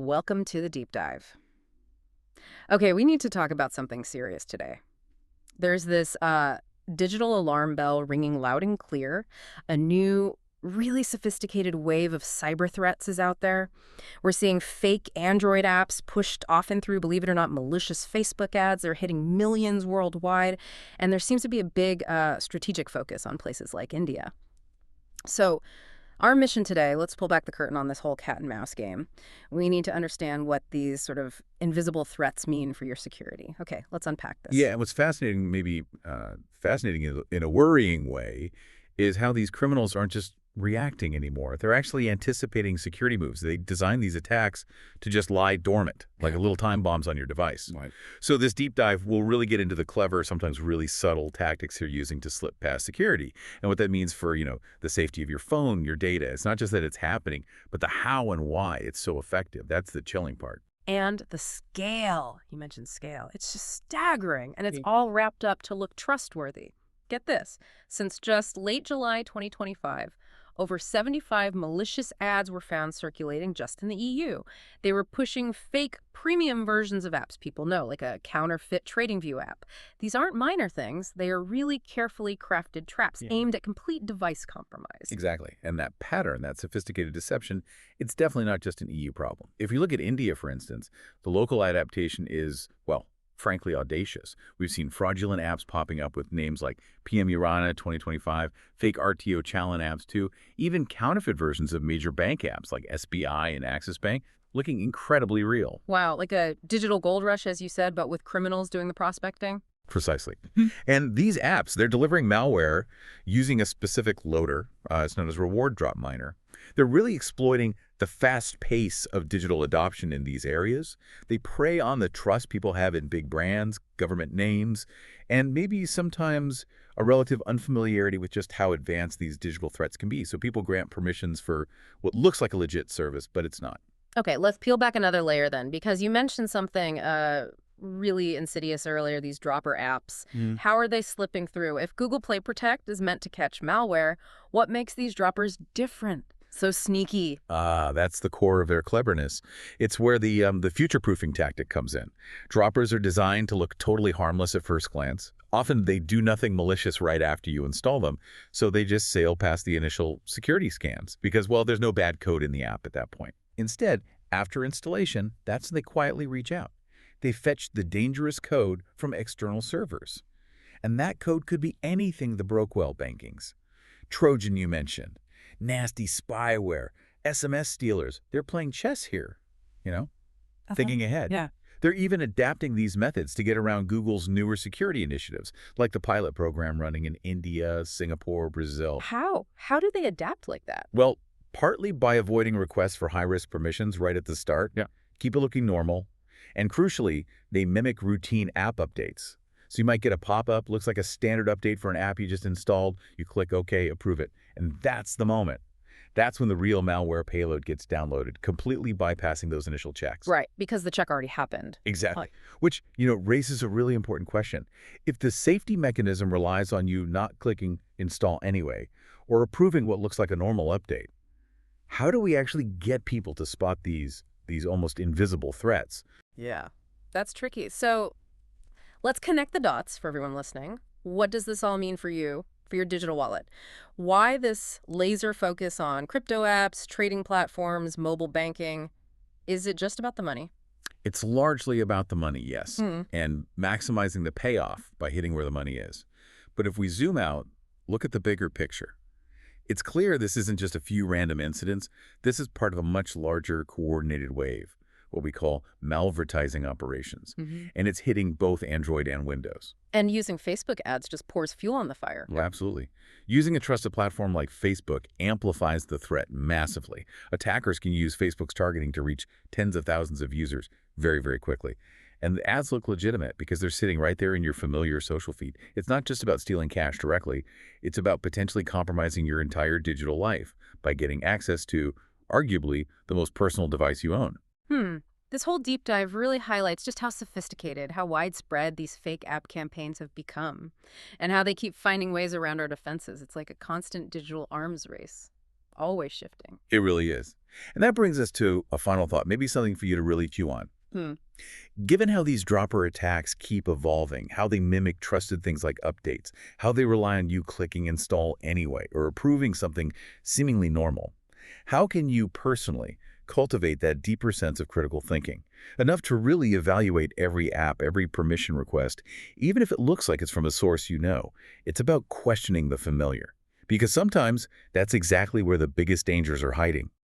Welcome to the deep dive. Okay, we need to talk about something serious today. There's this digital alarm bell ringing loud and clear. A new, really sophisticated wave of cyber threats is out there. We're seeing fake Android apps pushed often through, believe it or not, malicious Facebook ads. They're hitting millions worldwide. And there seems to be a big strategic focus on places like India. So our mission today, let's pull back the curtain on this whole cat and mouse game. We need to understand what these sort of invisible threats mean for your security. Okay, let's unpack this. Yeah, and what's fascinating, maybe fascinating in a worrying way, is how these criminals aren't just reacting anymore. They're actually anticipating security moves. They design these attacks to just lie dormant, like little time bombs on your device. Right. So this deep dive will really get into the clever, sometimes really subtle tactics they're using to slip past security and what that means for, the safety of your phone, your data. It's not just that it's happening, but the how and why it's so effective. That's the chilling part. And the scale. You mentioned scale. It's just staggering, and it's all wrapped up to look trustworthy. Get this. Since just late July 2025, over 75 malicious ads were found circulating just in the EU. They were pushing fake premium versions of apps people know, like a counterfeit TradingView app. These aren't minor things. They are really carefully crafted traps aimed at complete device compromise. Exactly. And that pattern, that sophisticated deception, it's definitely not just an EU problem. If you look at India, for instance, the local adaptation is, well, frankly audacious. We've seen fraudulent apps popping up with names like PM Yojana 2025, fake RTO Challan apps too, even counterfeit versions of major bank apps like SBI and Axis Bank, looking incredibly real. Wow, like a digital gold rush, as you said, but with criminals doing the prospecting? Precisely. And these apps, they're delivering malware using a specific loader. It's known as RewardDropMiner. They're really exploiting the fast pace of digital adoption in these areas. They prey on the trust people have in big brands, government names, and maybe sometimes a relative unfamiliarity with just how advanced these digital threats can be. So people grant permissions for what looks like a legit service, but it's not. Okay, let's peel back another layer then, because you mentioned something really insidious earlier, these dropper apps. How are they slipping through? If Google Play Protect is meant to catch malware, what makes these droppers different? So sneaky. That's the core of their cleverness. It's where the future-proofing tactic comes in. Droppers are designed to look totally harmless at first glance. Often they do nothing malicious right after you install them, so they just sail past the initial security scans because, well, there's no bad code in the app at that point. Instead, after installation, that's when they quietly reach out. They fetch the dangerous code from external servers. And that code could be anything the Brockwell bankings. Trojan you mentioned. Nasty spyware, SMS stealers. They're playing chess here, thinking ahead. Yeah. They're even adapting these methods to get around Google's newer security initiatives, like the pilot program running in India, Singapore, Brazil. How? How do they adapt like that? Well, partly by avoiding requests for high-risk permissions right at the start. Yeah. Keep it looking normal. And crucially, they mimic routine app updates. So you might get a pop-up, looks like a standard update for an app you just installed. You click OK, approve it. And that's the moment. That's when the real malware payload gets downloaded, completely bypassing those initial checks. Right, because the check already happened. Exactly. Which, raises a really important question. If the safety mechanism relies on you not clicking install anyway, or approving what looks like a normal update, how do we actually get people to spot these almost invisible threats? Yeah, that's tricky. So let's connect the dots for everyone listening. What does this all mean for you, for your digital wallet? Why this laser focus on crypto apps, trading platforms, mobile banking? Is it just about the money? It's largely about the money, yes, and maximizing the payoff by hitting where the money is. But if we zoom out, look at the bigger picture. It's clear this isn't just a few random incidents. This is part of a much larger coordinated wave, what we call malvertising operations. And it's hitting both Android and Windows. And using Facebook ads just pours fuel on the fire. Well, absolutely. Using a trusted platform like Facebook amplifies the threat massively. Attackers can use Facebook's targeting to reach tens of thousands of users very, very quickly. And the ads look legitimate because they're sitting right there in your familiar social feed. It's not just about stealing cash directly. It's about potentially compromising your entire digital life by getting access to, arguably, the most personal device you own. This whole deep dive really highlights just how sophisticated, how widespread these fake app campaigns have become, and how they keep finding ways around our defenses. It's like a constant digital arms race. Always shifting. It really is. And that brings us to a final thought, maybe something for you to really chew on. Hmm. Given how these dropper attacks keep evolving, how they mimic trusted things like updates, how they rely on you clicking install anyway or approving something seemingly normal, how can you personally cultivate that deeper sense of critical thinking, enough to really evaluate every app, every permission request, even if it looks like it's from a source you know? It's about questioning the familiar. Because sometimes that's exactly where the biggest dangers are hiding.